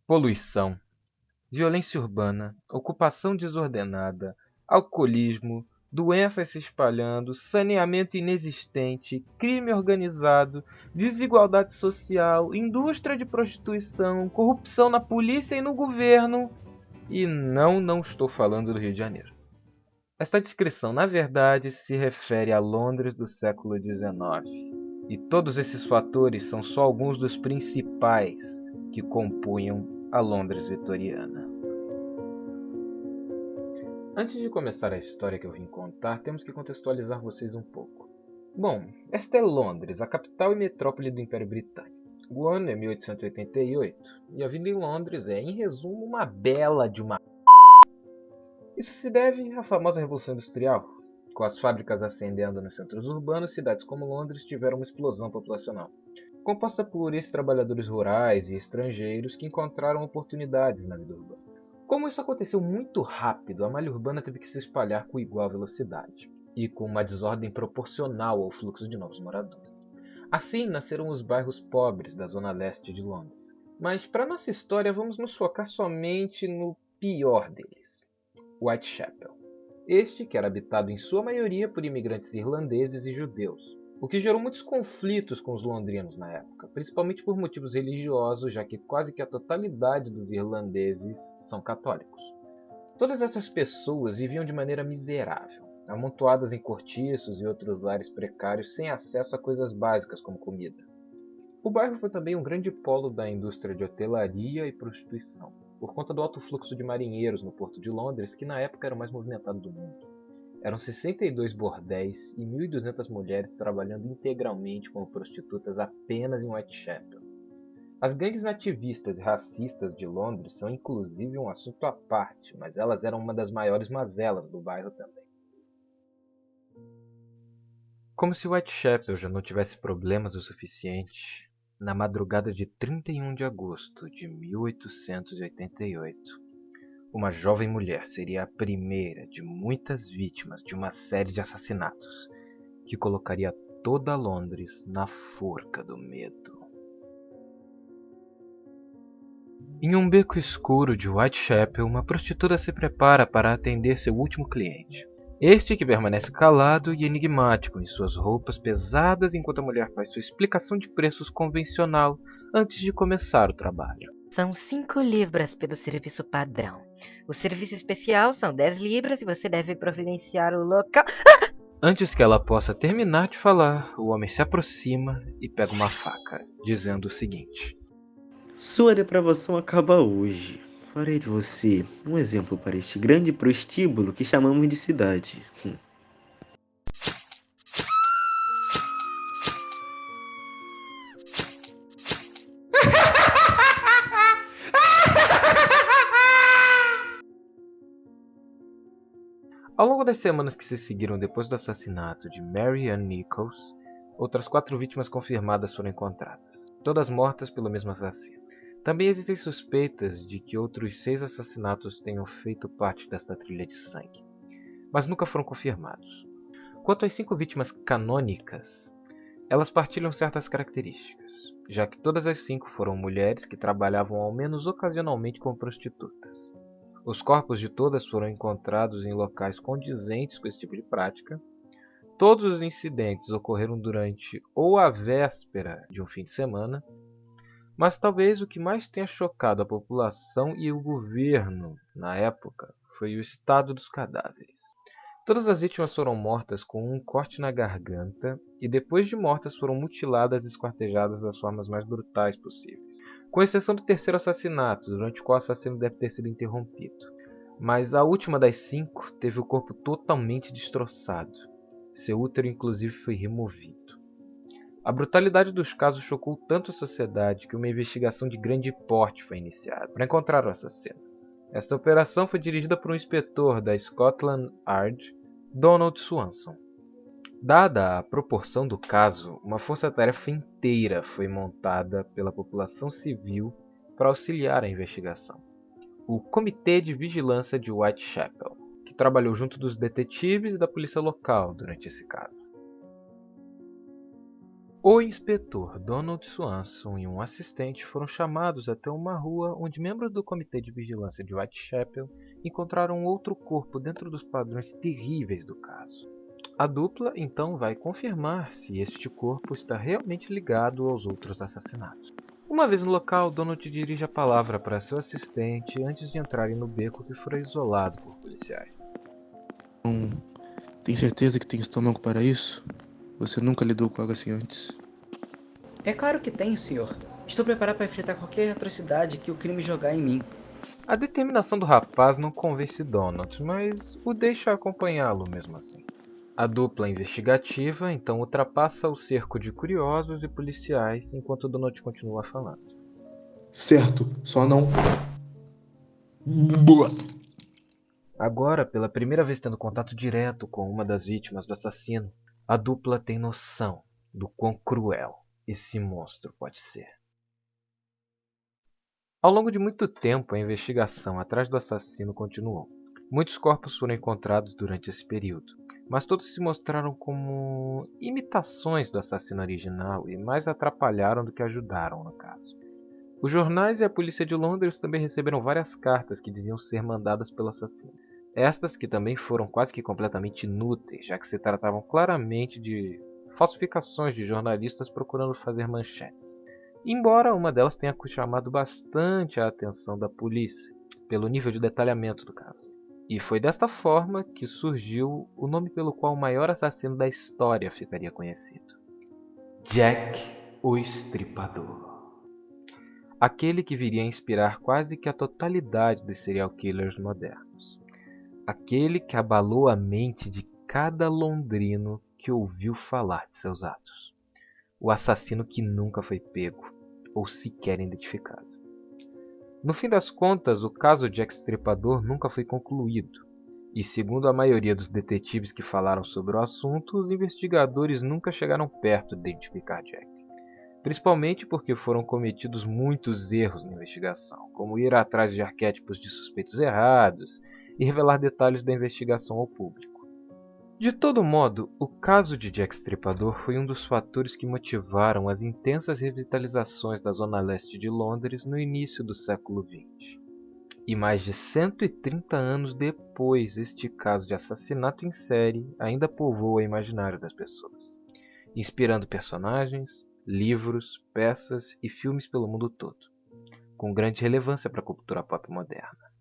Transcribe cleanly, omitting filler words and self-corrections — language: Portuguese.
poluição, violência urbana, ocupação desordenada, alcoolismo, doenças se espalhando, saneamento inexistente, crime organizado, desigualdade social, indústria de prostituição, corrupção na polícia e no governo. E não estou falando do Rio de Janeiro. Esta descrição, na verdade, se refere a Londres do século XIX. E todos esses fatores são só alguns dos principais que compunham a Londres vitoriana. Antes de começar a história que eu vim contar, temos que contextualizar vocês um pouco. Bom, esta é Londres, a capital e metrópole do Império Britânico. O ano é 1888 e a vida em Londres é, em resumo, uma bela de uma... Isso se deve à famosa Revolução Industrial. Com as fábricas ascendendo nos centros urbanos, cidades como Londres tiveram uma explosão populacional, composta por ex-trabalhadores rurais e estrangeiros que encontraram oportunidades na vida urbana. Como isso aconteceu muito rápido, a malha urbana teve que se espalhar com igual velocidade, e com uma desordem proporcional ao fluxo de novos moradores. Assim nasceram os bairros pobres da zona leste de Londres. Mas para nossa história vamos nos focar somente no pior deles, Whitechapel. Este que era habitado em sua maioria por imigrantes irlandeses e judeus, o que gerou muitos conflitos com os londrinos na época, principalmente por motivos religiosos, já que quase que a totalidade dos irlandeses são católicos. Todas essas pessoas viviam de maneira miserável, amontoadas em cortiços e outros lares precários sem acesso a coisas básicas como comida. O bairro foi também um grande polo da indústria de hotelaria e prostituição, por conta do alto fluxo de marinheiros no Porto de Londres, que na época era o mais movimentado do mundo. Eram 62 bordéis e 1.200 mulheres trabalhando integralmente como prostitutas apenas em Whitechapel. As gangues nativistas e racistas de Londres são inclusive um assunto à parte, mas elas eram uma das maiores mazelas do bairro também. Como se Whitechapel já não tivesse problemas o suficiente, na madrugada de 31 de agosto de 1888, uma jovem mulher seria a primeira de muitas vítimas de uma série de assassinatos que colocaria toda Londres na forca do medo. Em um beco escuro de Whitechapel, uma prostituta se prepara para atender seu último cliente. Este que permanece calado e enigmático em suas roupas pesadas enquanto a mulher faz sua explicação de preços convencional antes de começar o trabalho. São 5 libras pelo serviço padrão. O serviço especial são 10 libras e você deve providenciar o local... Antes que ela possa terminar de falar, o homem se aproxima e pega uma faca, dizendo o seguinte: Sua depravação acaba hoje. Farei de você um exemplo para este grande prostíbulo que chamamos de cidade. Ao longo das semanas que se seguiram depois do assassinato de Mary Ann Nichols, outras 4 vítimas confirmadas foram encontradas, todas mortas pelo mesmo assassino. Também existem suspeitas de que outros 6 assassinatos tenham feito parte desta trilha de sangue, mas nunca foram confirmados. Quanto às 5 vítimas canônicas, elas partilham certas características, já que todas as 5 foram mulheres que trabalhavam ao menos ocasionalmente como prostitutas. Os corpos de todas foram encontrados em locais condizentes com esse tipo de prática. Todos os incidentes ocorreram durante ou a véspera de um fim de semana, mas talvez o que mais tenha chocado a população e o governo na época foi o estado dos cadáveres. Todas as vítimas foram mortas com um corte na garganta e depois de mortas foram mutiladas e esquartejadas das formas mais brutais possíveis, com exceção do terceiro assassinato, durante o qual o assassino deve ter sido interrompido. Mas a última das 5 teve o corpo totalmente destroçado. Seu útero inclusive foi removido. A brutalidade dos casos chocou tanto a sociedade que uma investigação de grande porte foi iniciada para encontrar o assassino. Esta operação foi dirigida por um inspetor da Scotland Yard, Donald Swanson. Dada a proporção do caso, uma força-tarefa inteira foi montada pela população civil para auxiliar a investigação. O Comitê de Vigilância de Whitechapel, que trabalhou junto dos detetives e da polícia local durante esse caso. O inspetor Donald Swanson e um assistente foram chamados até uma rua onde membros do Comitê de Vigilância de Whitechapel encontraram outro corpo dentro dos padrões terríveis do caso. A dupla então vai confirmar se este corpo está realmente ligado aos outros assassinatos. Uma vez no local, Donald dirige a palavra para seu assistente antes de entrarem no beco que fora isolado por policiais. Tem certeza que tem estômago para isso? Você nunca lidou com algo assim antes? É claro que tenho, senhor. Estou preparado para enfrentar qualquer atrocidade que o crime jogar em mim. A determinação do rapaz não convence Donald, mas o deixa acompanhá-lo mesmo assim. A dupla investigativa então ultrapassa o cerco de curiosos e policiais enquanto Donald continua falando. Certo, só não... Agora, pela primeira vez tendo contato direto com uma das vítimas do assassino, a dupla tem noção do quão cruel esse monstro pode ser. Ao longo de muito tempo, a investigação atrás do assassino continuou. Muitos corpos foram encontrados durante esse período, mas todos se mostraram como imitações do assassino original e mais atrapalharam do que ajudaram no caso. Os jornais e a polícia de Londres também receberam várias cartas que diziam ser mandadas pelo assassino. Estas que também foram quase que completamente inúteis, já que se tratavam claramente de falsificações de jornalistas procurando fazer manchetes. Embora uma delas tenha chamado bastante a atenção da polícia, pelo nível de detalhamento do caso. E foi desta forma que surgiu o nome pelo qual o maior assassino da história ficaria conhecido: Jack o Estripador. Aquele que viria a inspirar quase que a totalidade dos serial killers modernos. Aquele que abalou a mente de cada londrino que ouviu falar de seus atos. O assassino que nunca foi pego ou sequer identificado. No fim das contas, o caso Jack Estripador nunca foi concluído, e segundo a maioria dos detetives que falaram sobre o assunto, os investigadores nunca chegaram perto de identificar Jack. Principalmente porque foram cometidos muitos erros na investigação, como ir atrás de arquétipos de suspeitos errados e revelar detalhes da investigação ao público. De todo modo, o caso de Jack Estripador foi um dos fatores que motivaram as intensas revitalizações da zona leste de Londres no início do século XX. E mais de 130 anos depois, este caso de assassinato em série ainda povoa o imaginário das pessoas, inspirando personagens, livros, peças e filmes pelo mundo todo, com grande relevância para a cultura pop moderna.